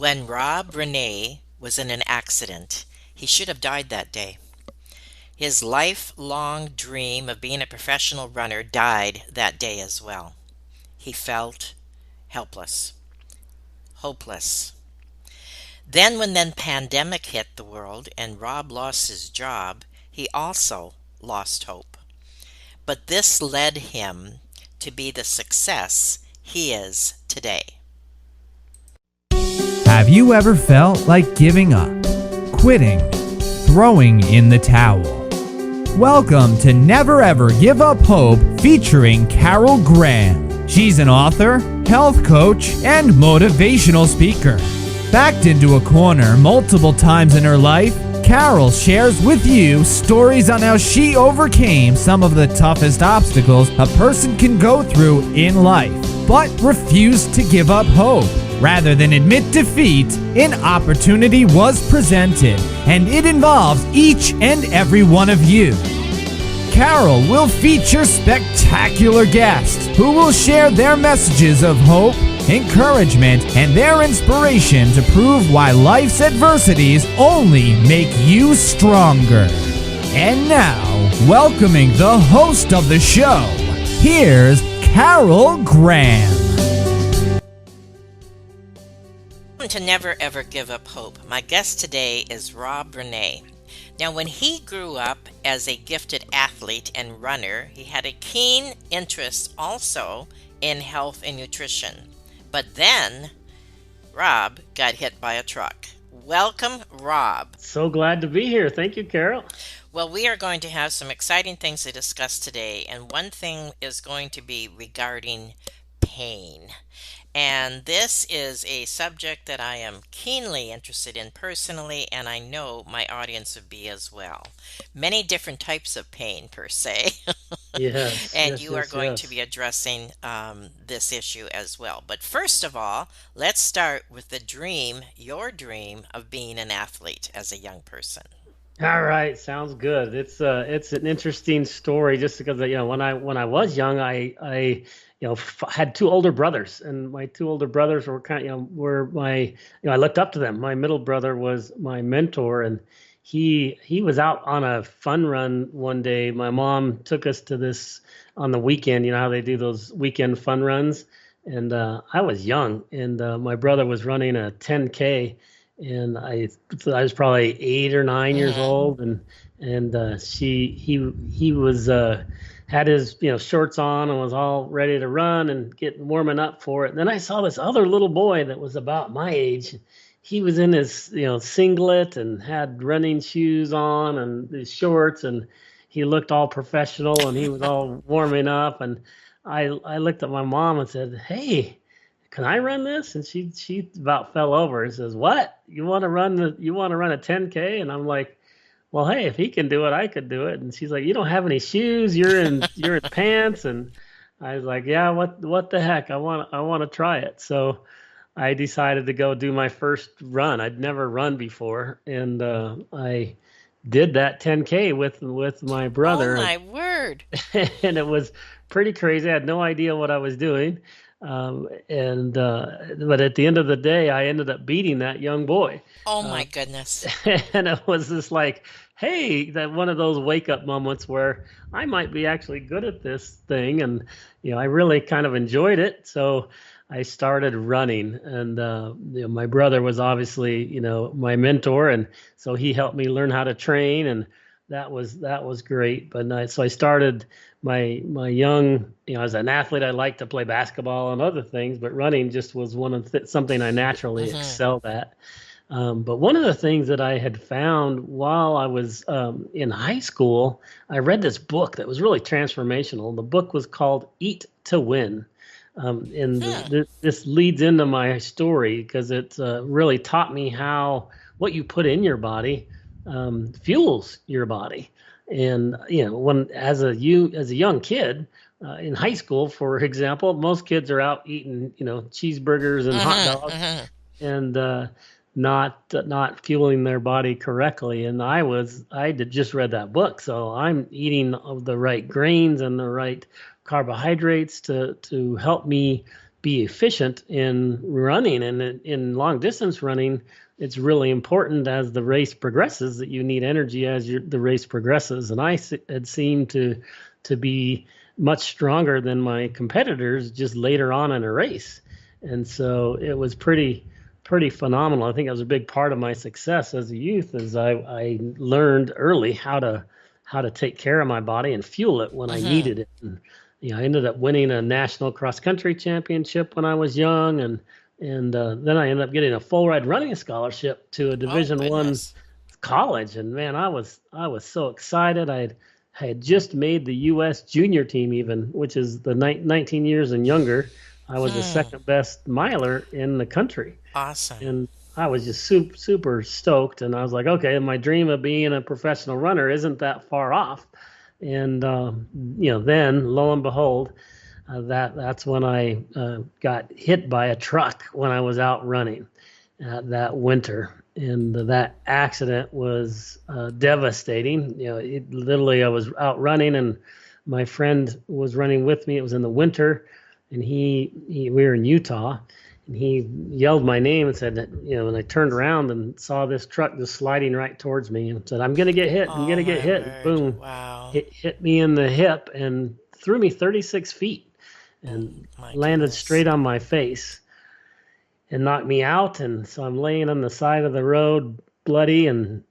When Rob Rene was in an accident, he should have died that day. His lifelong dream of being a professional runner died that day as well. He felt helpless, hopeless. Then when the pandemic hit the world and Rob lost his job, he also lost hope. But this led him to be the success he is today. Have you ever felt like giving up, quitting, throwing in the towel? Welcome to Never Ever Give Up Hope featuring Carol Graham. She's an author, health coach, and motivational speaker. Backed into a corner multiple times in her life, Carol shares with you stories on how she overcame some of the toughest obstacles a person can go through in life, but refused to give up hope. Rather than admit defeat, an opportunity was presented, and it involves each and every one of you. Carol will feature spectacular guests who will share their messages of hope, encouragement, and their inspiration to prove why life's adversities only make you stronger. And now, welcoming the host of the show, here's Carol Graham. To Never Ever Give Up Hope. My guest today is Rob Rene. Now, when he grew up as a gifted athlete and runner, he had a keen interest also in health and nutrition. But then, Rob got hit by a truck. Welcome, Rob. So glad to be here. Thank you, Carol. Well, we are going to have some exciting things to discuss today, and one thing is going to be regarding pain. And this is a subject that I am keenly interested in personally, and I know my audience would be as well. Many different types of pain, per se. Yes. And yes, you are yes, going yes. to be addressing this issue as well. But first of all, let's start with the dream, your dream of being an athlete as a young person. All right, sounds good. It's an interesting story just because when I was young, I had two older brothers, and my two older brothers were were my I looked up to them. My middle brother was my mentor, and he was out on a fun run one day. My mom took us to this on the weekend. You know how they do those weekend fun runs, and I was young, and my brother was running a 10K. And I was probably 8 or 9 years Mm-hmm. old, and he was had his shorts on and was all ready to run and getting warming up for it. And then I saw this other little boy that was about my age. He was in his singlet and had running shoes on and his shorts, and he looked all professional and he was all warming up. And I looked at my mom and said, "Hey, can I run this?" And she about fell over and says, "What? You want to run a 10K?" And I'm like, "Well, hey, if he can do it, I could do it." And she's like, "You don't have any shoes. You're in pants." And I was like, "Yeah, what the heck? I want to try it." So I decided to go do my first run. I'd never run before, and I did that 10K with my Oh, brother, my word. and it was pretty crazy. I had no idea what I was doing. And but at the end of the day, I ended up beating that young boy. Oh, Uh, my goodness. and it was just like, hey, that one of those wake up moments where I might be actually good at this thing. And, I really kind of enjoyed it. So I started running, and my brother was obviously, my mentor. And so he helped me learn how to train, and that was great. But so I started my young, as an athlete, I liked to play basketball and other things, but running just was something I naturally Mm-hmm. excelled at. But one of the things that I had found while I was in high school, I read this book that was really transformational. The book was called Eat to Win. And Hmm. this leads into my story because it really taught me how what you put in your body fuels your body. And when as a young kid in high school, for example, most kids are out eating cheeseburgers and hot Mm-hmm. dogs, Mm-hmm. and not fueling their body correctly. And I did just read that book, so I'm eating of the right grains and the right carbohydrates to help me be efficient in running. And in long distance running, it's really important as the race progresses that you need energy as the race progresses. And I had seemed to be much stronger than my competitors just later on in a race. And so it was pretty phenomenal. I think it was a big part of my success as a youth, as I learned early how to take care of my body and fuel it when I needed it. And, I ended up winning a national cross country championship when I was young, and then I ended up getting a full ride running scholarship to a Division I college. And man, I was so excited. I had just made the U.S. junior team, even, which is the 19 years and younger. I was the second best miler in the country. Awesome. And I was just super stoked. And I was like, okay, my dream of being a professional runner isn't that far off. And, then lo and behold, that's when I got hit by a truck when I was out running that winter. And that accident was devastating. Literally I was out running and my friend was running with me. It was in the winter, and we were in Utah, and he yelled my name and said, and I turned around and saw this truck just sliding right towards me and said, I'm going to get hit. I'm going to get hit. And boom. Wow. It hit me in the hip and threw me 36 feet and landed straight on my face and knocked me out. And so I'm laying on the side of the road, bloody and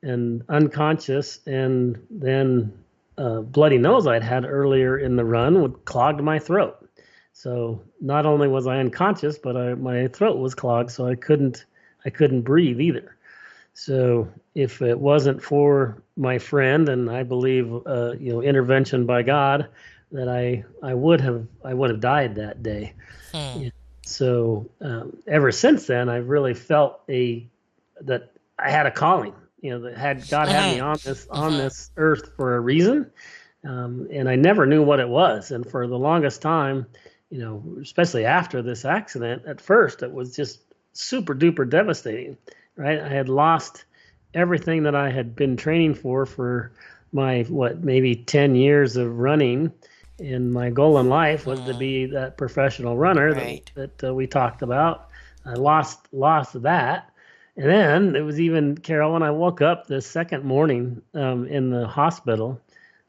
unconscious. And then bloody nose I'd had earlier in the run clogged my throat. So not only was I unconscious, but my throat was clogged, so I couldn't breathe either. So if it wasn't for my friend, and I believe intervention by God, that I would have died that day. So ever since then, I've really felt that I had a calling. That God had me on this earth for a reason, and I never knew what it was. And for the longest time, especially after this accident, at first it was just super duper devastating, right? I had lost everything that I had been training for my, maybe 10 years of running. And my goal in life was to be that professional runner that we talked about. I lost that. And then it was even, Carol, when I woke up the second morning in the hospital,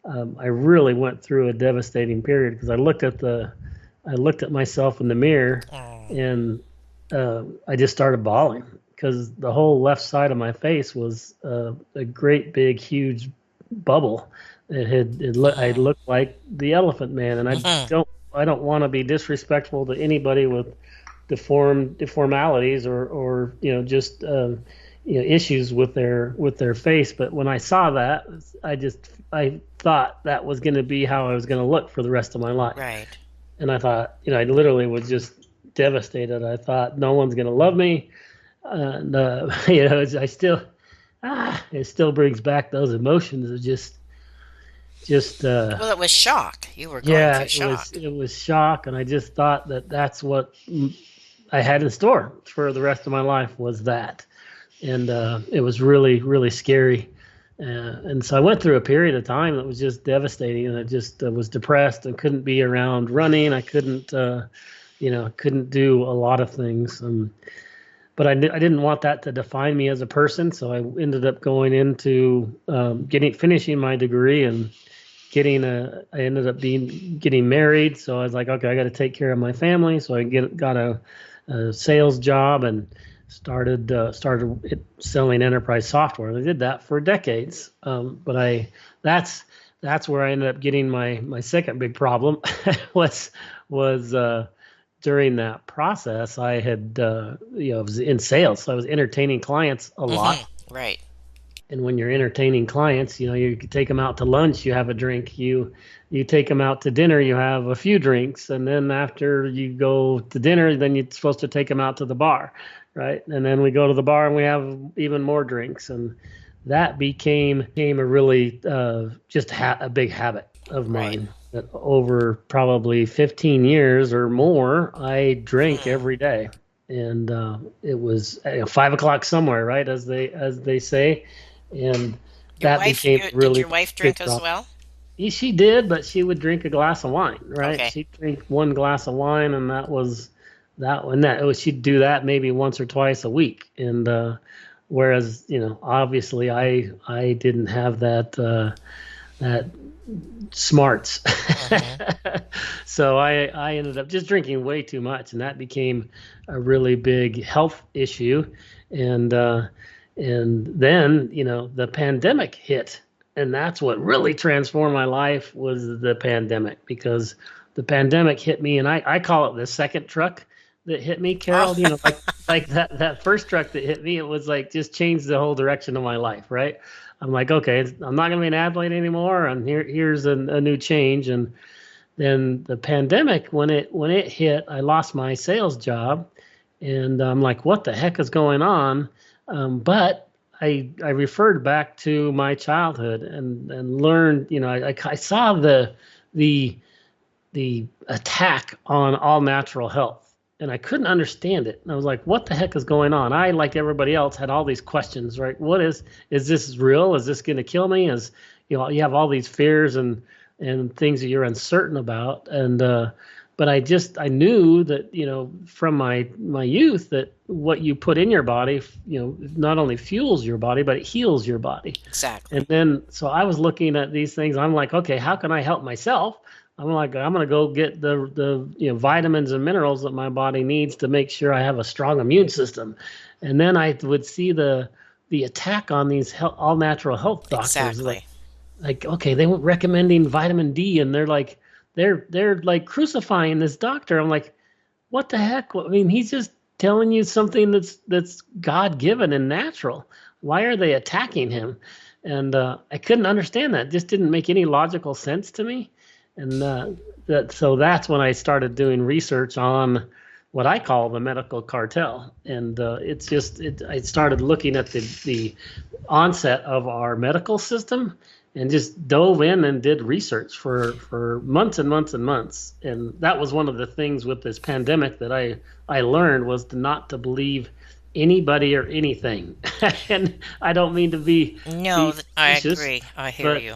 I really went through a devastating period because I looked at myself in the mirror and I just started bawling because the whole left side of my face was a great big huge bubble. I looked like the Elephant Man, and I don't want to be disrespectful to anybody with deformalities or just issues with their face. But when I saw that, I thought that was going to be how I was going to look for the rest of my life. Right. And I thought, I literally was just devastated. I thought no one's going to love me. It still brings back those emotions of just. Well, it was shock. You were going through shock. It was shock, and I just thought that's what I had in store for the rest of my life was that, and it was really, really scary. And so I went through a period of time that was just devastating, and I just was depressed and couldn't be around running. I couldn't do a lot of things. But I didn't want that to define me as a person, so I ended up going into finishing my degree and I ended up getting married. So I was like, okay, I got to take care of my family. So I got a sales job and started selling enterprise software. I did that for decades. But that's where I ended up getting my second big problem was during that process. I had I was in sales, so I was entertaining clients a lot. Right. And when you're entertaining clients, you take them out to lunch, you have a drink. You take them out to dinner, you have a few drinks, and then after you go to dinner, then you're supposed to take them out to the bar, right? And then we go to the bar and we have even more drinks, and that became a really a big habit of mine. That over probably 15 years or more, I drank every day, and it was 5 o'clock somewhere, right, as they say. And did your wife drink as well? She did, but she would drink a glass of wine, right? Okay. She'd drink one glass of wine, and that was that one that she'd do that maybe once or twice a week, and whereas obviously I didn't have that smarts. Hmm. So I ended up just drinking way too much, and that became a really big health issue. And and then the pandemic hit, and that's what really transformed my life was the pandemic, because the pandemic hit me, and I call it the second truck that hit me, Oh, Carol. Like that first truck that hit me, it was like just changed the whole direction of my life, right? I'm like, okay, I'm not going to be an athlete anymore, and here's a new change. And then the pandemic, when it hit, I lost my sales job, and I'm like, what the heck is going on? But I referred back to my childhood and learned, I saw the the attack on all natural health, and I couldn't understand it. And I was like, what the heck is going on? I, like everybody else, had all these questions, right? What is this real? Is this going to kill me? You have all these fears and things that you're uncertain about. And but I knew that, from my youth, that what you put in your body, not only fuels your body, but it heals your body. exactly. And then, so I was looking at these things. I'm like, okay, how can I help myself? I'm like, I'm gonna go get the vitamins and minerals that my body needs to make sure I have a strong immune system. And then I would see the attack on these all natural health doctors. Exactly. Like, okay, they were recommending vitamin D, and they're like crucifying this doctor. I'm like, what the heck? I mean, he's just telling you something that's God given and natural. Why are they attacking him? And I couldn't understand that. It just didn't make any logical sense to me. And so that's when I started doing research on what I call the medical cartel. And I started looking at the onset of our medical system, and just dove in and did research for months and months and months. And that was one of the things with this pandemic that I learned, was not to believe anybody or anything. And I don't mean to be No, I facetious, agree. I hear but you.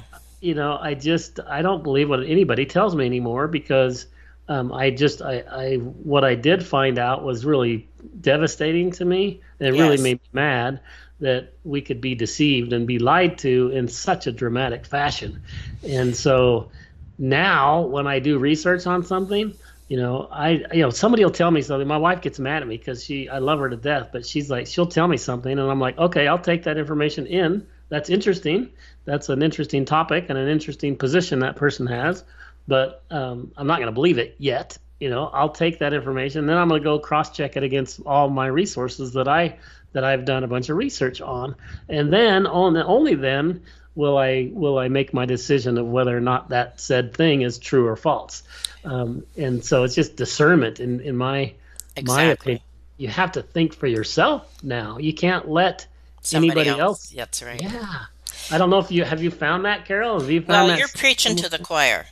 I don't believe what anybody tells me anymore, because I what I did find out was really devastating to me, and it really Yes. made me mad that we could be deceived and be lied to in such a dramatic fashion. And so now when I do research on something, somebody will tell me something. My wife gets mad at me because I love her to death, but she's like, she'll tell me something, and I'm like, okay, I'll take that information in. That's interesting. That's an interesting topic and an interesting position that person has, but I'm not going to believe it yet. I'll take that information, then I'm going to go cross check it against all my resources that I've done a bunch of research on, and then only then will I make my decision of whether or not that said thing is true or false. And so it's just discernment in my opinion. Exactly. You have to think for yourself now. You can't let Somebody anybody else. else. That's right. Yeah. I don't know if you found that, Carol. Have you found Well, that you're preaching to the choir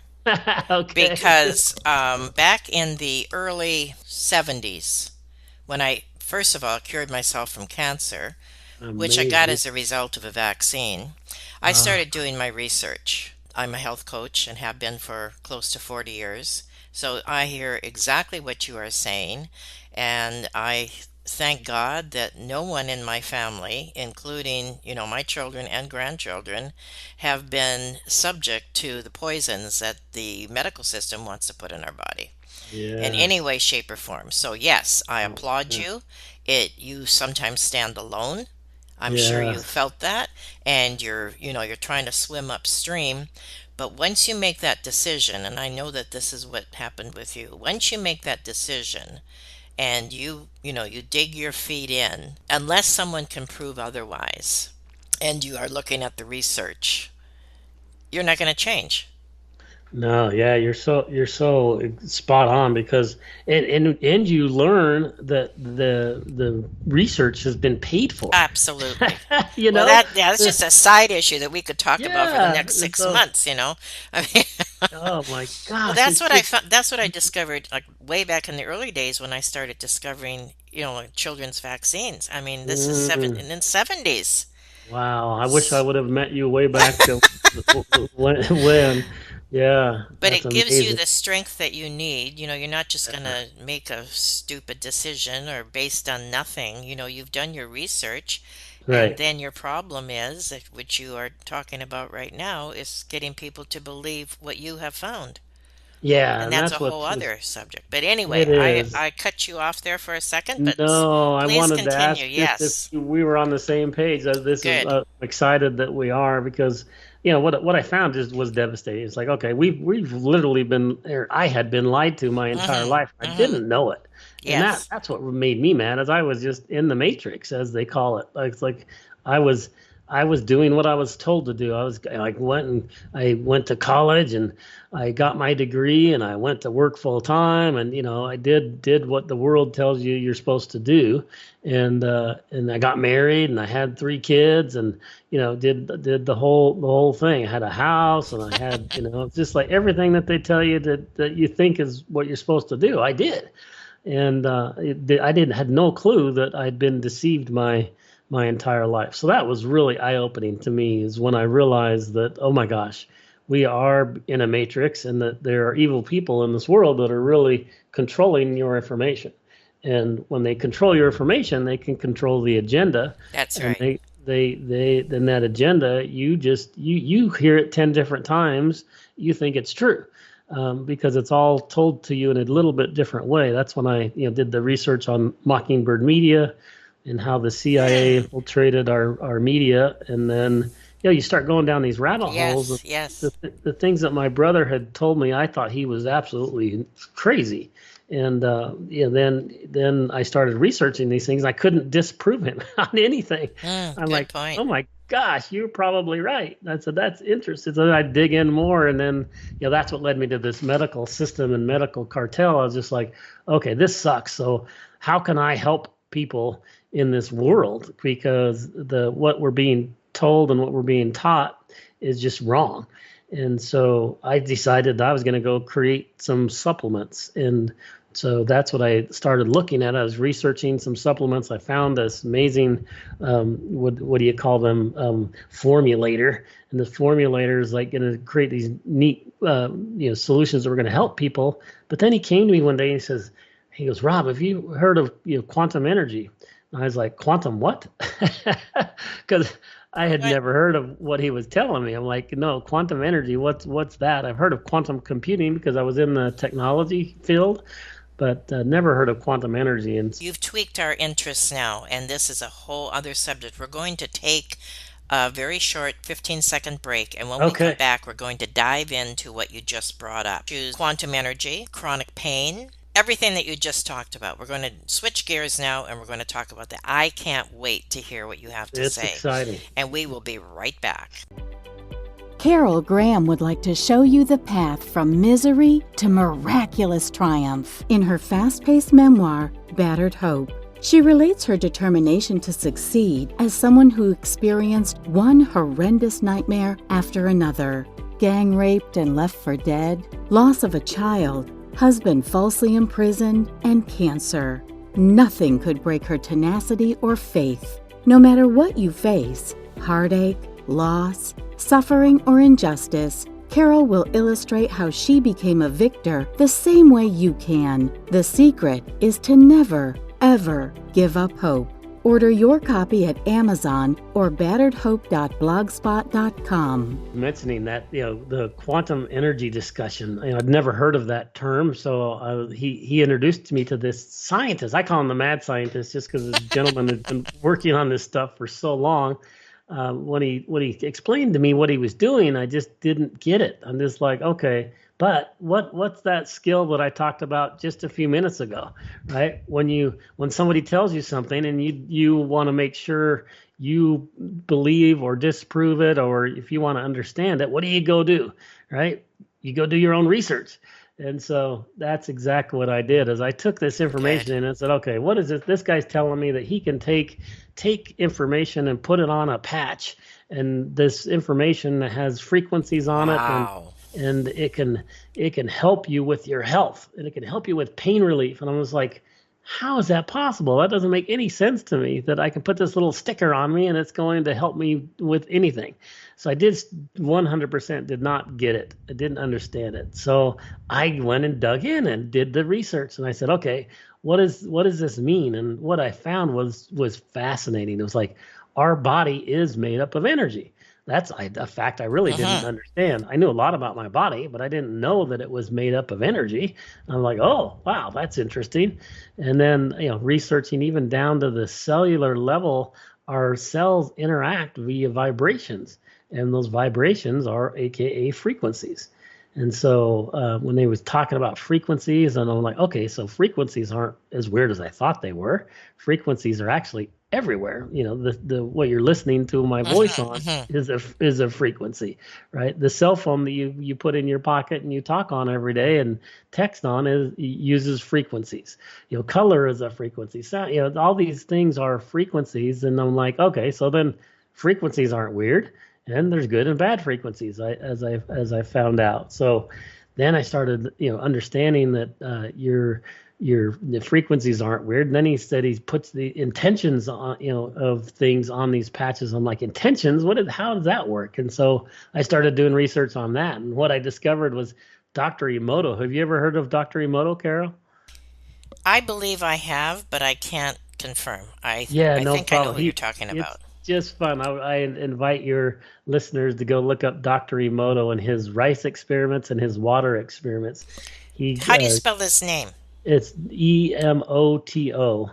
okay. because back in the early 70s, when I first of all cured myself from cancer, which I got Amazing. as a result of a vaccine, I Uh, started doing my research. I'm a health coach and have been for close to 40 years. So I hear exactly what you are saying, and I thank God that no one in my family, including, my children and grandchildren, have been subject to the poisons that the medical system wants to put in our body in any yes. way, shape, or form. So yes, I Oh, applaud yeah. you. You sometimes stand alone. I'm sure you Yes. felt that, and you're trying to swim upstream. But once you make that decision, and I know that this is what happened with you, once you make that decision and you dig your feet in, unless someone can prove otherwise, and you are looking at the research, you're not going to change. No, yeah, you're so spot on, because and you learn that the research has been paid for. Absolutely. You Well, know? that's just a side issue that we could talk about for the Yeah. next And six so, months. I mean, oh my well, gosh, that's it's what I just found. That's what I discovered, like way back in the early days when I started discovering, like, children's vaccines. I mean, this is mm, in the 70s. wow. I wish I would have met you way back when. Yeah, But that's it gives you amazing. the strength that you need. You're not just going to make a stupid decision or based on nothing. You've done your research, and Right. then your problem is, which you are talking about right now, is getting people to believe what you have found. Yeah, And and that's a that's whole what other subject. But anyway, it I, is. I cut you off there for a second, but No, I please wanted to continue. ask just if Yes. we were on the same page. This is Good. excited that we are because what I found just was devastating. It's like, okay, we've literally been, or I had been lied to my entire Mm-hmm. life. I Mm-hmm. didn't know it, and Yes. that's what made me mad. As I was just in the matrix, as they call it. Like it's like I was I was doing what I was told to do. I went to college and I got my degree and I went to work full time and I did what the world tells you you're supposed to do and I got married and I had 3 kids and did the whole thing. I had a house and I had just like everything that they tell you that you think is what you're supposed to do. I did and I didn't had no clue that I'd been deceived my entire life. So that was really eye opening to me is when I realized that, oh my gosh, we are in a matrix and that there are evil people in this world that are really controlling your information. And when they control your information, they can control the agenda. That's And right. they then that agenda, you hear it 10 different times, you think it's true. Because it's all told to you in a little bit different way. That's when I did the research on Mockingbird Media and how the CIA Hmm. infiltrated our media, and then you start going down these rabbit holes of Yes. Yes. the things that my brother had told me. I thought he was absolutely crazy, and then I started researching these things. I couldn't disprove him on anything. I'm Good like, point. oh my gosh, you're probably right. I said that's interesting. So then I dig in more, and then that's what led me to this medical system and medical cartel. I was just like, okay, this sucks. So how can I help people in this world because the what we're being told and what we're being taught is just wrong. And so I decided that I was going to go create some supplements. And so that's what I started looking at. I was researching some supplements. I found this amazing, what do you call them, formulator. And the formulator is like going to create these neat, solutions that were going to help people. But then he came to me one day and he goes, Rob, have you heard of quantum energy? I was like, quantum what? Because I had What? never heard of what he was telling me. I'm like, no, quantum energy. What's that? I've heard of quantum computing because I was in the technology field, but never heard of quantum energy. And You've tweaked our interests now, and this is a whole other subject. We're going to take a very short 15-second break, and when we come okay, back, we're going to dive into what you just brought up. Choose quantum energy, chronic pain, everything that you just talked about. We're going to switch gears now, and we're going to talk about that. I can't wait to hear what you have to it's say, exciting. and we will be right back. Carol Graham would like to show you the path from misery to miraculous triumph in her fast-paced memoir, Battered Hope. She relates her determination to succeed as someone who experienced one horrendous nightmare after another. Gang raped and left for dead, loss of a child, husband falsely imprisoned, and cancer. Nothing could break her tenacity or faith. No matter what you face, heartache, loss, suffering, or injustice, Carol will illustrate how she became a victor the same way you can. The secret is to never, ever give up hope. Order your copy at Amazon or batteredhope.blogspot.com. Mentioning that, the quantum energy discussion, I'd never heard of that term. So he introduced me to this scientist. I call him the mad scientist just because this gentleman had been working on this stuff for so long. When he explained to me what he was doing, I just didn't get it. I'm just like, okay, but what's that skill that I talked about just a few minutes ago, right? When somebody tells you something and you want to make sure you believe or disprove it, or if you want to understand it, what do you go do, right? You go do your own research. And so that's exactly what I did. Is I took this Good. information and I said, okay, what is it? This guy's telling me that he can take information and put it on a patch, and this information has frequencies on it, Wow. and it can help you with your health, and it can help you with pain relief. And I was like, how is that possible? That doesn't make any sense to me that I can put this little sticker on me and it's going to help me with anything. So I did 100% did not get it. I didn't understand it. So I went and dug in and did the research and I said, okay, what does this mean? And what I found was fascinating. It was like our body is made up of energy. That's a fact I really didn't understand. I knew a lot about my body, but I didn't know that it was made up of energy. I'm like, oh, wow, that's interesting. And then, researching even down to the cellular level, our cells interact via vibrations, and those vibrations are AKA frequencies. And so when they was talking about frequencies, and I'm like, okay, so frequencies aren't as weird as I thought they were. Frequencies are actually everywhere. The what you're listening to my voice on is a frequency, right? The cell phone that you put in your pocket and you talk on every day and text on uses frequencies. Color is a frequency. Sound, all these things are frequencies, and I'm like, okay, so then frequencies aren't weird. And there's good and bad frequencies, as I found out. So then I started, understanding that the frequencies aren't weird. And then he said he puts the intentions on, of things on these patches. I'm like, intentions? How does that work? And so I started doing research on that. And what I discovered was Dr. Emoto. Have you ever heard of Dr. Emoto, Carol? I believe I have, but I can't confirm. Yeah, I no think I know problem. what you're talking about. Just fun. I invite your listeners to go look up Dr. Emoto and his rice experiments and his water experiments. How do you spell this name? It's Emoto.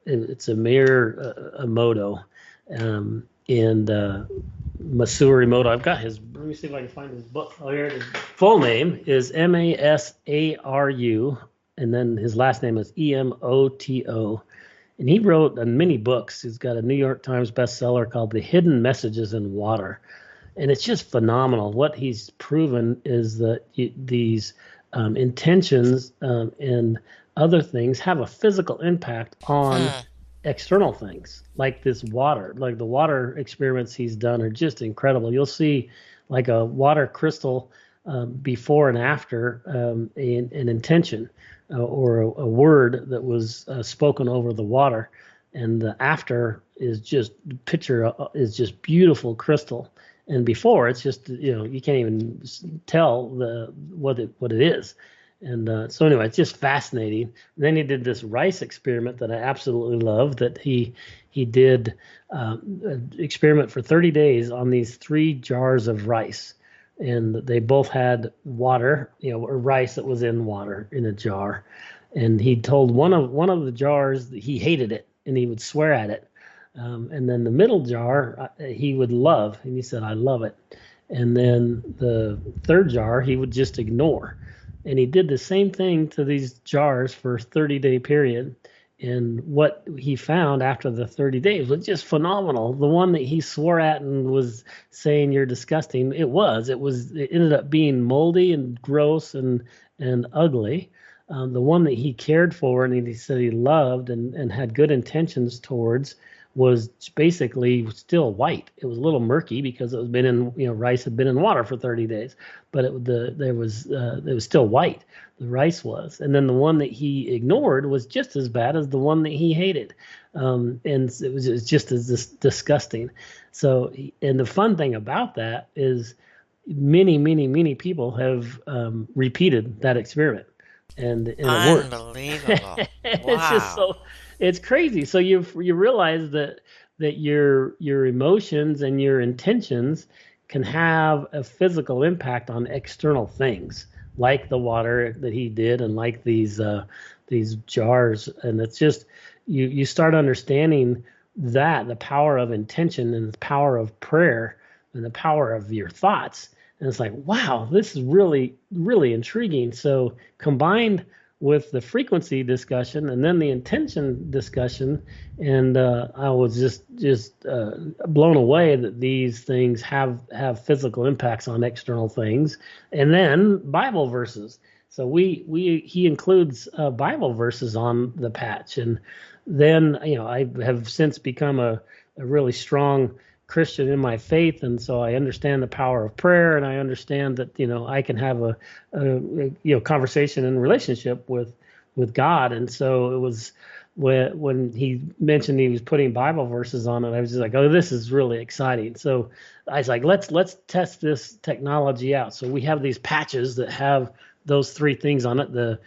It's Amir Emoto, and Masur Emoto. I've got his. Let me see if I can find his book. Oh, here it is. Full name is Masaru, and then his last name is Emoto. And he wrote many books. He's got a New York Times bestseller called The Hidden Messages in Water. And it's just phenomenal. What he's proven is that these intentions and other things have a physical impact on external things, like this water. Like the water experiments he's done are just incredible. You'll see like a water crystal before and after an intention. Or a word that was spoken over the water, and the after is just picture is just beautiful crystal, and before it's just you can't even tell what it is, and so anyway, it's just fascinating. And then he did this rice experiment that I absolutely love. That he did an experiment for 30 days on these 3 jars of rice. And they both had water, or rice that was in water in a jar. And he told one of the jars that he hated it and he would swear at it. And then the middle jar he would love, and he said, "I love it." And then the third jar he would just ignore. And he did the same thing to these jars for a 30-day period. And what he found after the 30 days was just phenomenal. The one that he swore at and was saying you're disgusting, it ended up being moldy and gross and ugly. The one that he cared for and he said he loved and had good intentions towards was basically still white. It was a little murky because it was been in, rice had been in water for 30 days, but it was still white. The rice was. And then the one that he ignored was just as bad as the one that he hated. And it was just as disgusting. So, and the fun thing about that is many, many, many people have repeated that experiment. And it works. Unbelievable. It's just it's crazy. So you realize that your emotions and your intentions can have a physical impact on external things, like the water that he did, and like these jars. And it's just you start understanding that the power of intention and the power of prayer and the power of your thoughts. And it's like, wow, this is really, really intriguing. So combined with the frequency discussion and then the intention discussion, and I was just blown away that these things have physical impacts on external things, and then Bible verses. So he includes Bible verses on the patch, and then I have since become a really strong Christian in my faith, and so I understand the power of prayer, and I understand that I can have a conversation and relationship with with God. And so it was when he mentioned he was putting Bible verses on it, I was just like, oh, this is really exciting. So I was like, let's test this technology out. So we have these patches that have those three things on it: the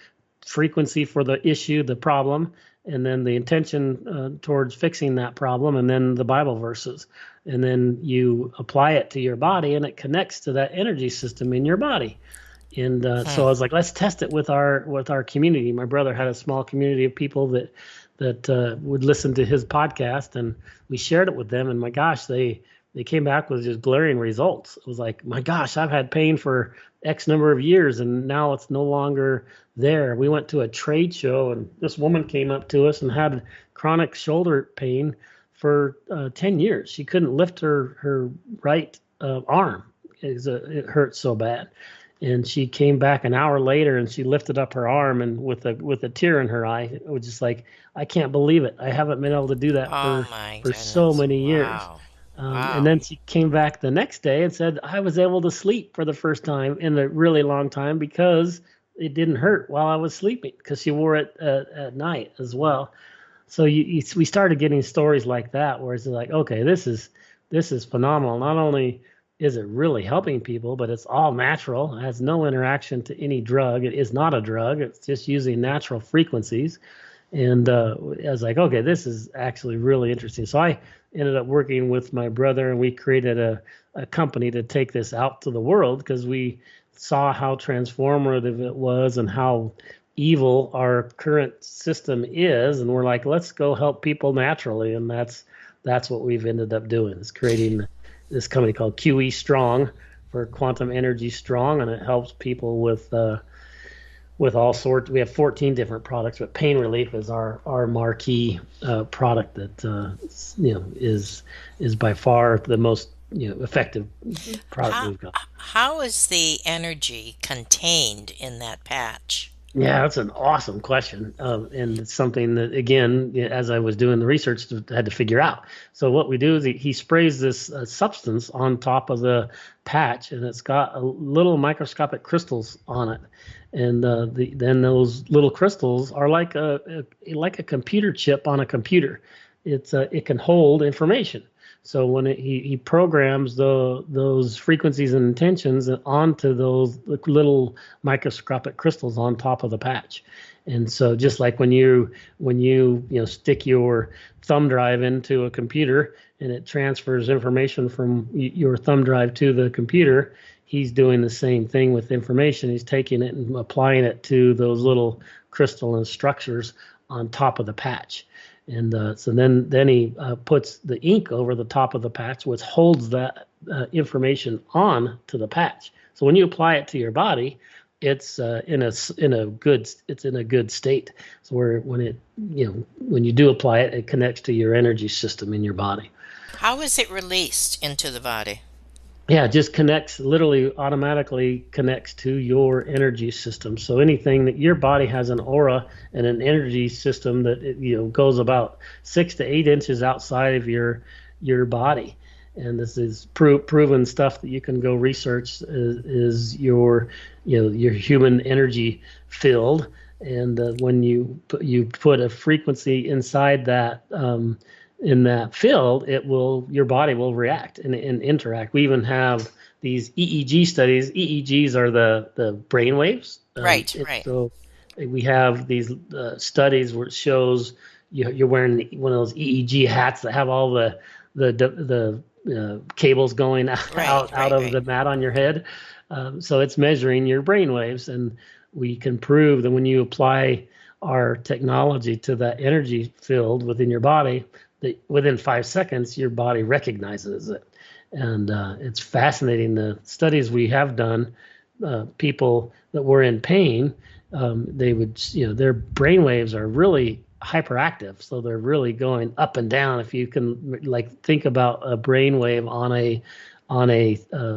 frequency for the issue, the problem, and then the intention towards fixing that problem, and then the Bible verses. And then you apply it to your body, and it connects to that energy system in your body. And so I was like, let's test it with our community. My brother had a small community of people that would listen to his podcast, and we shared it with them. And my gosh, they came back with just glaring results. It was like, my gosh, I've had pain for X number of years, and now it's no longer there. We went to a trade show, and this woman came up to us and had chronic shoulder pain for 10 years. She couldn't lift her right arm. It hurt so bad. And she came back an hour later, and she lifted up her arm, and with a tear in her eye, it was just like, I can't believe it. I haven't been able to do that Oh my for so goodness. many years. Wow. And Wow. then she came back the next day and said, I was able to sleep for the first time in a really long time because it didn't hurt while I was sleeping, because she wore it at night as well. So we started getting stories like that where it's like, okay, this is phenomenal. Not only is it really helping people, but it's all natural. It has no interaction to any drug. It is not a drug. It's just using natural frequencies. And I was like, okay, this is actually really interesting. So I ended up working with my brother, and we created a company to take this out to the world, because we saw how transformative it was and how evil our current system is. And we're like, let's go help people naturally. And that's what we've ended up doing, is creating this company called QE Strong, for Quantum Energy Strong, and it helps people with all sorts. We have 14 different products, but pain relief is our marquee product that is by far the most effective product How we've got. how is the energy contained in that patch? Yeah, that's an awesome question, and it's something that, again, as I was doing the research, I had to figure out. So what we do is he sprays this substance on top of the patch, and it's got a little microscopic crystals on it, and then those little crystals are like a computer chip on a computer. It can hold information. So when he programs those frequencies and intentions onto those little microscopic crystals on top of the patch. And so just like when you stick your thumb drive into a computer and it transfers information from your thumb drive to the computer, he's doing the same thing with information. He's taking it and applying it to those little crystalline structures on top of the patch. And so then he puts the ink over the top of the patch, which holds that information on to the patch. So when you apply it to your body, it's in a good state. So when you do apply it, it connects to your energy system in your body. How is it released into the body? Yeah, it just connects, literally automatically connects to your energy system. So anything that your body has an aura and an energy system that goes about 6 to 8 inches outside of your body. And this is proven stuff that you can go research, is your human energy field. And when you put a frequency inside that in that field, your body will react and interact. We even have these EEG studies. EEGs are the brain waves. Right. So we have these studies where it shows you're wearing one of those EEG hats that have all the cables going out of the mat on your head. So it's measuring your brain waves, and we can prove that when you apply our technology to that energy field within your body, that within 5 seconds, your body recognizes it. And it's fascinating. The studies we have done, people that were in pain, they would, their brain waves are really hyperactive. So they're really going up and down. If you can think about a brain wave on a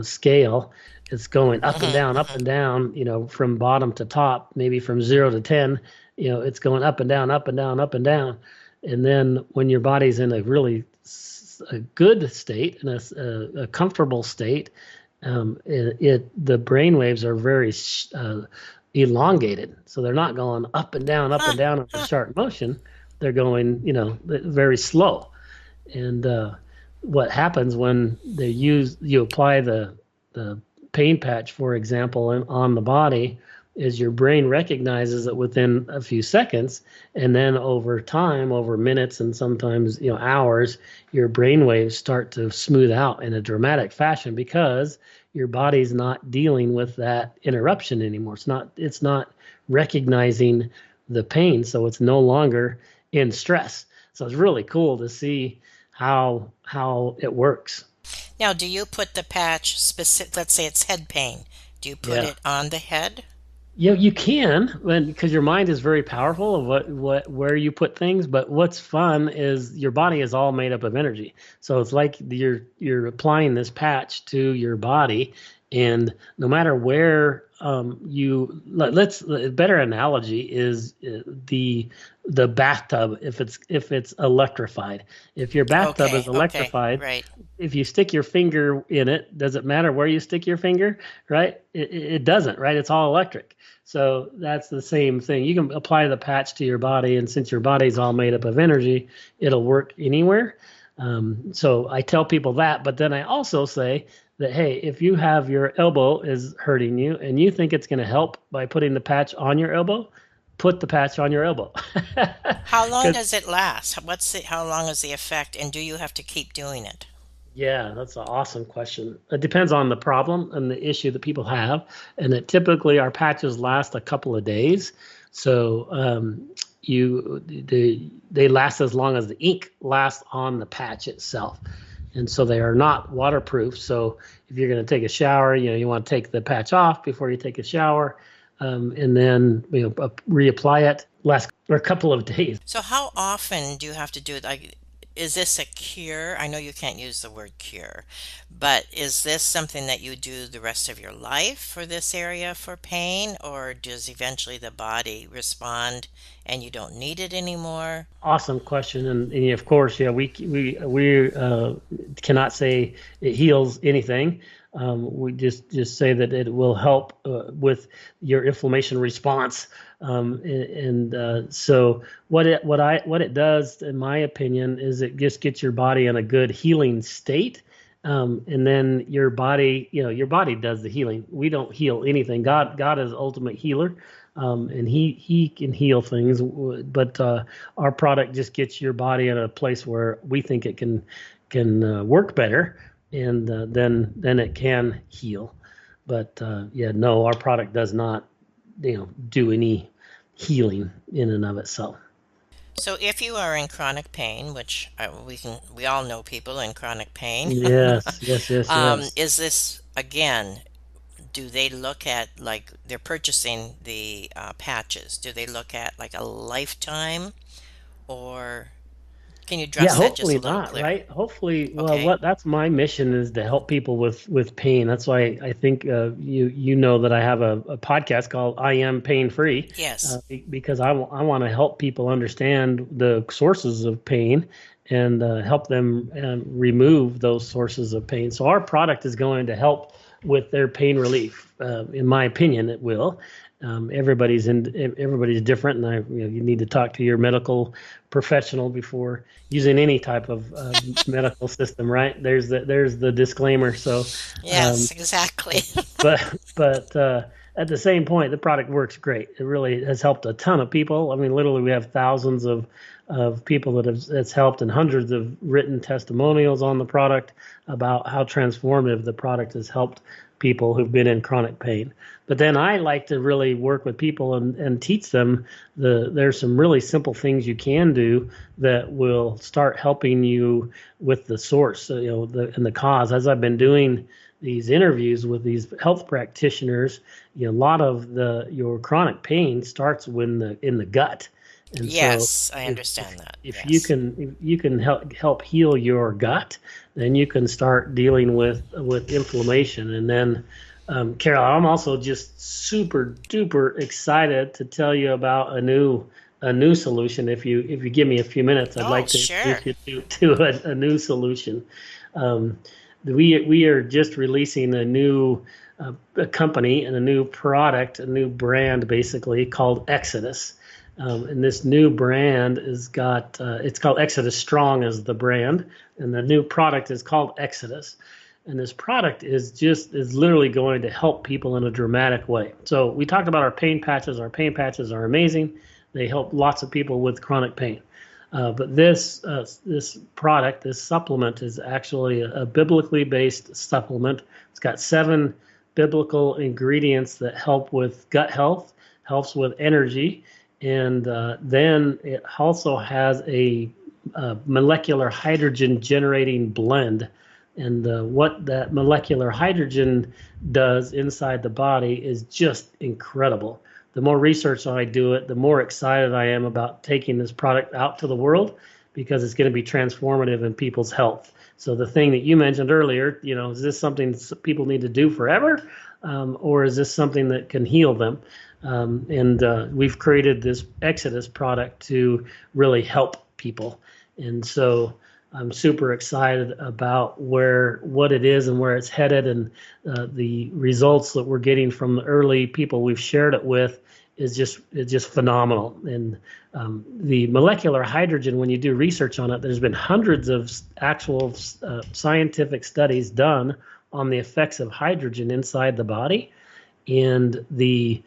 scale, it's going up and down, from bottom to top, maybe from 0 to 10, it's going up and down, up and down, up and down. And then when your body's in a really good state, in a comfortable state, the brain waves are very elongated. So they're not going up Huh. and down in a sharp motion. They're going, very slow. And what happens when you apply the pain patch, for example, on the body, is your brain recognizes it within a few seconds, and then over time, over minutes and sometimes hours, your brain waves start to smooth out in a dramatic fashion because your body's not dealing with that interruption anymore. It's not recognizing the pain, so it's no longer in stress. So it's really cool to see how it works. Now, do you put the patch specific, let's say it's head pain. Do you put Yeah. it on the head? You can, because your mind is very powerful of where you put things. But what's fun is your body is all made up of energy. So it's like you're applying this patch to your body, and no matter where let's a better analogy is the bathtub if it's electrified. If your bathtub is Okay, electrified, right. if you stick your finger in it, does it matter where you stick your finger, right? It doesn't, right? It's all electric. So that's the same thing. You can apply the patch to your body, and since your body's all made up of energy, it'll work anywhere. So I tell people that, but then I also say that, hey, if you have your elbow is hurting you and you think it's going to help by putting the patch on your elbow, put the patch on your elbow. How long 'Cause does it last? How long is the effect, and do you have to keep doing it? Yeah, that's an awesome question. It depends on the problem and the issue that people have, and that typically our patches last a couple of days. So they last as long as the ink lasts on the patch itself, and so they are not waterproof. So if you're going to take a shower, you want to take the patch off before you take a shower, and then reapply it last for a couple of days. So how often do you have to do it? Like, is this a cure? I know you can't use the word cure, but is this something that you do the rest of your life for this area for pain, or does eventually the body respond and you don't need it anymore? Awesome question, and of course, yeah, we cannot say it heals anything. We just say that it will help with your inflammation response, and so what it does, in my opinion, is it just gets your body in a good healing state. And then your body does the healing. We don't heal anything. God is the ultimate healer. And he can heal things, but our product just gets your body in a place where we think it can work better, and then it can heal. But yeah, no, our product does not do any healing in and of itself. So if you are in chronic pain, which we all know people in chronic pain, Yes, yes, yes, yes. is this again? Do they look at, like, they're purchasing the patches? Do they look at like a lifetime, or can you Yeah, address that just a hopefully little not, clear? right? Hopefully, well, Okay. what that's my mission is to help people with pain. That's why I think you know that I have a podcast called I Am Pain Free, Yes. because I want to help people understand the sources of pain and help them remove those sources of pain. So our product is going to help with their pain relief. In my opinion, it will. Everybody's different, and you need to talk to your medical professional before using any type of medical system, right? There's the disclaimer. So, um, Yes, exactly. but at the same point, the product works great. It really has helped a ton of people. I mean, literally, we have thousands of people that's helped, and hundreds of written testimonials on the product about how transformative the product has helped people who've been in chronic pain. But then I like to really work with people and teach them there's some really simple things you can do that will start helping you with the source, and the cause. As I've been doing these interviews with these health practitioners, a lot of your chronic pain starts in the gut. And so Yes, I if understand that. if you Yes. can if you can help heal your gut, then you can start dealing with inflammation. And then, Carol, I'm also just super duper excited to tell you about a new solution. If you give me a few minutes, I'd Oh, like to sure. introduce you to a new solution. Um, We are just releasing a new a company and a new product, a new brand, basically called Exodus. And this new brand is got it's called Exodus Strong as the brand, and the new product is called Exodus. And this product is literally going to help people in a dramatic way. So we talked about our pain patches. Our pain patches are amazing. They help lots of people with chronic pain. But this product, this supplement, is actually a biblically based supplement. It's got 7 biblical ingredients that help with gut health, helps with energy, and then it also has a molecular hydrogen generating blend. And what that molecular hydrogen does inside the body is just incredible. The more research I do it, the more excited I am about taking this product out to the world, because it's going to be transformative in people's health. So the thing that you mentioned earlier, is this something people need to do forever, or is this something that can heal them? And we've created this Exodus product to really help people. And so I'm super excited about what it is and where it's headed, and the results that we're getting from the early people we've shared it with is just phenomenal. And the molecular hydrogen, when you do research on it, there's been hundreds of actual scientific studies done on the effects of hydrogen inside the body, and the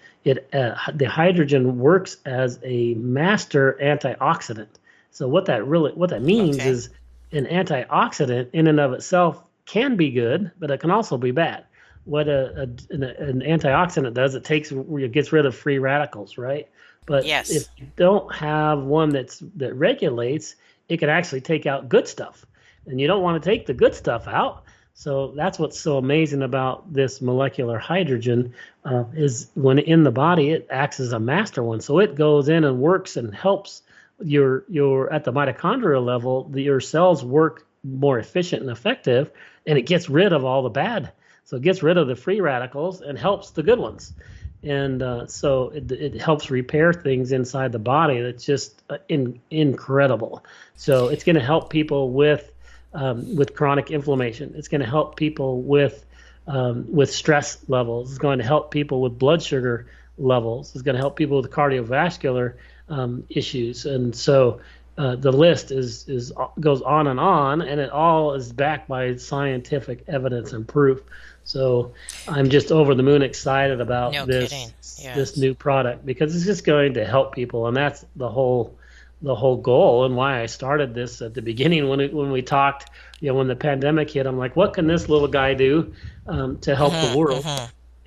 hydrogen works as a master antioxidant. So what that means is an antioxidant in and of itself can be good, but it can also be bad. What an antioxidant does, it gets rid of free radicals, right? But if you don't have one that regulates, it can actually take out good stuff, and you don't want to take the good stuff out. So that's what's so amazing about this molecular hydrogen, is when in the body, it acts as a master one. So it goes in and works and helps your at the mitochondrial level, your cells work more efficient and effective, and it gets rid of all the bad. So it gets rid of the free radicals and helps the good ones. And so it helps repair things inside the body. That's just incredible. So it's going to help people with chronic inflammation. It's going to help people with stress levels. It's going to help people with blood sugar levels. It's going to help people with cardiovascular issues. And so the list goes on, and it all is backed by scientific evidence and proof. So I'm just over the moon excited about this new product, because it's just going to help people, and that's the whole goal, and why I started this at the beginning when we talked. When the pandemic hit, I'm like, what can this little guy do to help the world?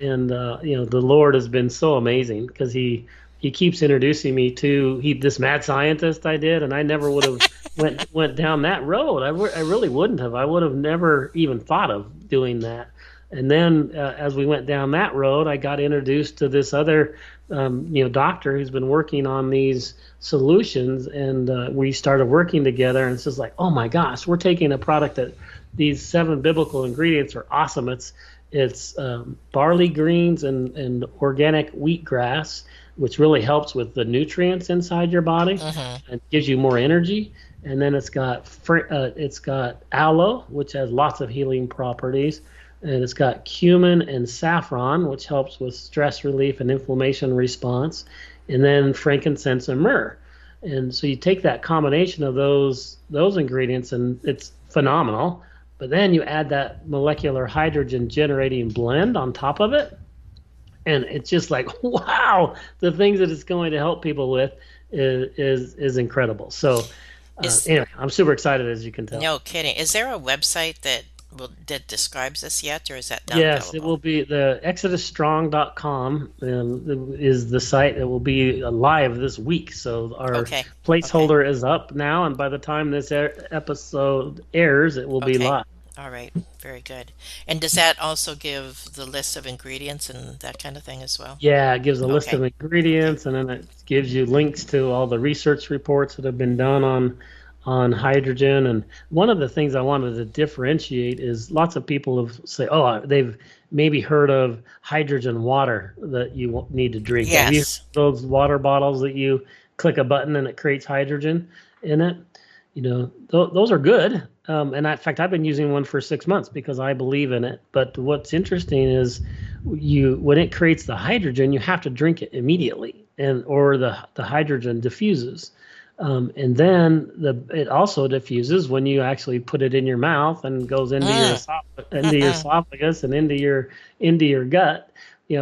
And the Lord has been so amazing, because he keeps introducing me to this mad scientist I did, and I never would have went down that road. I really wouldn't have. I would have never even thought of doing that. And then as we went down that road, I got introduced to this other doctor who's been working on these solutions, and we started working together. And it's just like, oh my gosh, we're taking a product that these 7 biblical ingredients are awesome. It's barley greens and organic wheatgrass, which really helps with the nutrients inside your body and gives you more energy. And then it's got aloe, which has lots of healing properties. And it's got cumin and saffron, which helps with stress relief and inflammation response. And then frankincense and myrrh. And so you take that combination of those ingredients, and it's phenomenal. But then you add that molecular hydrogen generating blend on top of it, and it's just like, wow, the things that it's going to help people with is incredible. So anyway, I'm super excited, as you can tell. No kidding. Is there a website that describes this yet, or is that not Yes, available? it will be the exodusstrong.com is the site. It will be live this week. So our placeholder is up now, and by the time this episode airs, it will be live. All right, very good. And does that also give the list of ingredients and that kind of thing as well? Yeah, it gives a list of ingredients, and then it gives you links to all the research reports that have been done on hydrogen. And one of the things I wanted to differentiate is lots of people have say, they've maybe heard of hydrogen water that you need to drink. Yes. Have you seen those water bottles that you click a button and it creates hydrogen in it? Those are good, And in fact, I've been using one for 6 months because I believe in it. But what's interesting is when it creates the hydrogen, you have to drink it immediately, or the hydrogen diffuses. And then it also diffuses when you actually put it in your mouth and goes Mm. into your esophagus and into your gut.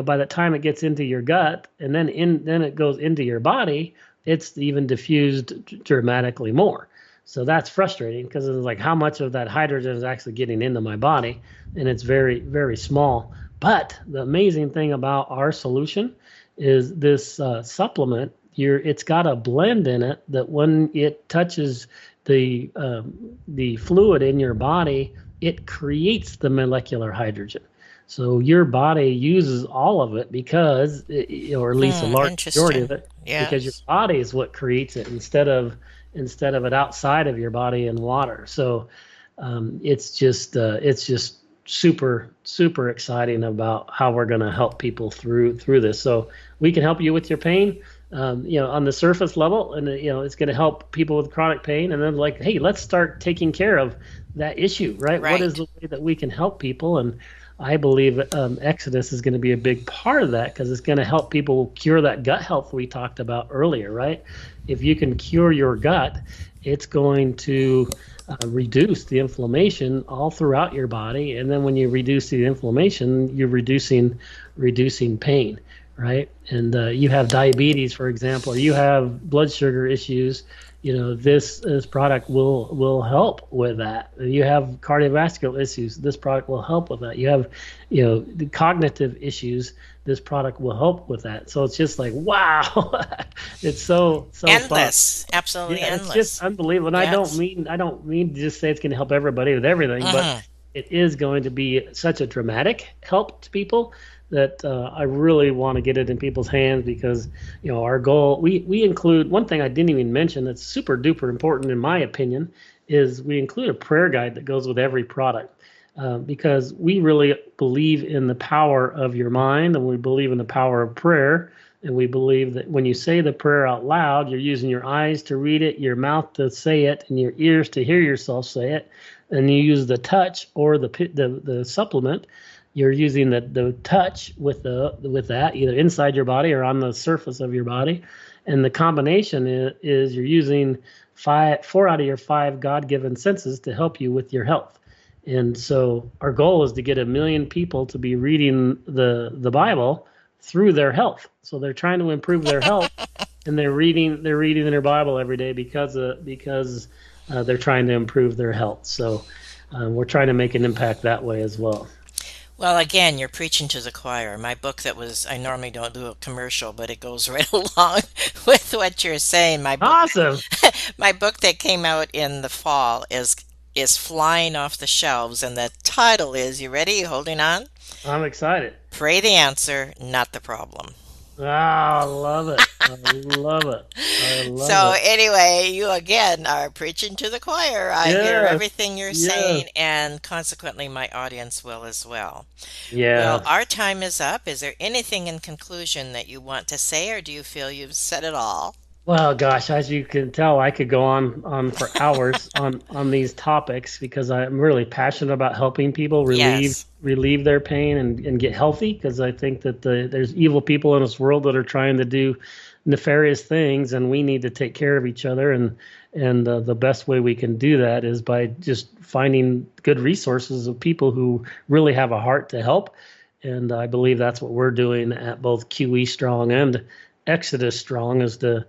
By the time it gets into your gut and then it goes into your body, it's even diffused dramatically more. So that's frustrating because it's like how much of that hydrogen is actually getting into my body, and it's very, very small. But the amazing thing about our solution is this supplement. It's got a blend in it that when it touches the fluid in your body, it creates the molecular hydrogen. So your body uses all of it or at least a large majority of Interesting. it, because your Yes. body is what creates it instead of it outside of your body in water. So it's just super super exciting about how we're going to help people through this. So we can help you with your pain, on the surface level, and it's going to help people with chronic pain. And then like, hey, let's start taking care of that issue, right? What is Right. the way that we can help people? And I believe Exodus is going to be a big part of that because it's going to help people cure that gut health we talked about earlier, right? If you can cure your gut, it's going to reduce the inflammation all throughout your body, and then when you reduce the inflammation, you're reducing pain, right? And you have diabetes, for example, or you have blood sugar issues. This product will help with that. You have cardiovascular issues, this product will help with that. You have the cognitive issues, this product will help with that. So it's just like, wow. It's so fun. Endless. Absolutely Yeah, it's just endless. unbelievable. And Yes. I don't mean to just say it's going to help everybody with everything, but Hmm. it is going to be such a dramatic help to people that I really want to get it in people's hands because our goal, we include one thing I didn't even mention that's super duper important in my opinion, is we include a prayer guide that goes with every product. Because we really believe in the power of your mind, and we believe in the power of prayer, and we believe that when you say the prayer out loud, you're using your eyes to read it, your mouth to say it, and your ears to hear yourself say it. And you use the touch or the supplement. You're using the touch with that either inside your body or on the surface of your body, and the combination is you're using four out of your five God-given senses to help you with your health. And so our goal is to get 1 million people to be reading the Bible through their health. So they're trying to improve their health, and they're reading their Bible every day because they're trying to improve their health. So we're trying to make an impact that way as well. Well, again, you're preaching to the choir. My book I normally don't do a commercial, but it goes right along with what you're saying. Awesome! My book that came out in the fall is flying off the shelves, and the title is, you ready? You holding on? I'm excited. Pray the answer, not the problem. Ah, I love it. I love it. I love So it. anyway, you again are preaching to the choir. I hear Yes. everything you're Yes. saying, and consequently, my audience will as well. Well, Yes. our time is up. Is there anything in conclusion that you want to say, or do you feel you've said it all? Well, gosh, as you can tell, I could go on for hours on these topics because I'm really passionate about helping people Yes. relieve their pain and get healthy. Because I think that there's evil people in this world that are trying to do nefarious things, and we need to take care of each other. And the best way we can do that is by just finding good resources of people who really have a heart to help. And I believe that's what we're doing at both QE Strong and Exodus Strong, is to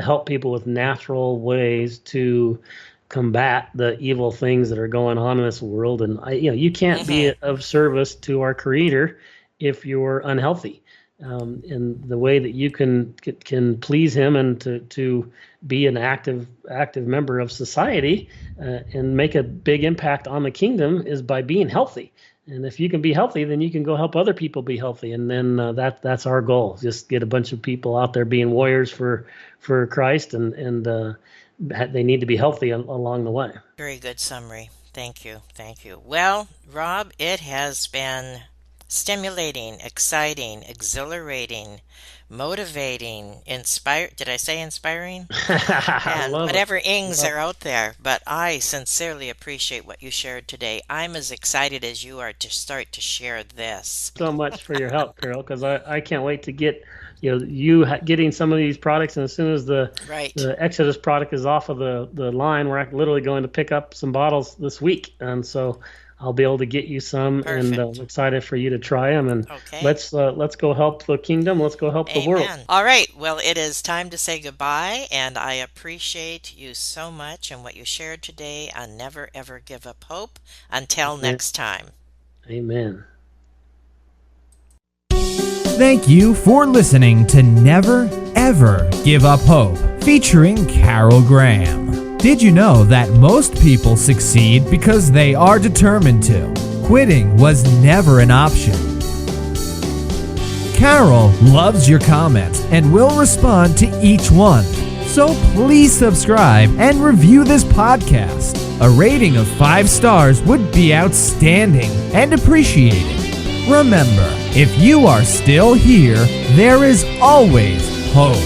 help people with natural ways to combat the evil things that are going on in this world. And you can't be Hmm. of service to our Creator if you're unhealthy. And the way that you can please Him and to be an active member of society and make a big impact on the kingdom is by being healthy. And if you can be healthy, then you can go help other people be healthy. And then that's our goal. Just get a bunch of people out there being warriors for Christ, and they need to be healthy along the way. Very good summary. Thank you. Thank you. Well, Rob, it has been Stimulating, exciting, exhilarating, motivating, inspire. Did I say inspiring? I And love it. whatever ings Love are out there, but I sincerely appreciate what you shared today. I'm as excited as you are to start to share this. so much for your help, Carol, because I can't wait to get getting some of these products, and as soon as Right. the Exodus product is off of the line, we're literally going to pick up some bottles this week, and so I'll be able to get you some, and I'm Perfect. excited for you to try them. And Okay. let's go help the kingdom. Let's go help the world. Amen. All right. Well, it is time to say goodbye, and I appreciate you so much and what you shared today on Never Ever Give Up Hope. Until Amen. next time. Amen. Thank you for listening to Never Ever Give Up Hope, featuring Carol Graham. Did you know that most people succeed because they are determined to? Quitting was never an option. Carol loves your comments and will respond to each one. So please subscribe and review this podcast. A rating of 5 stars would be outstanding and appreciated. Remember, if you are still here, there is always hope.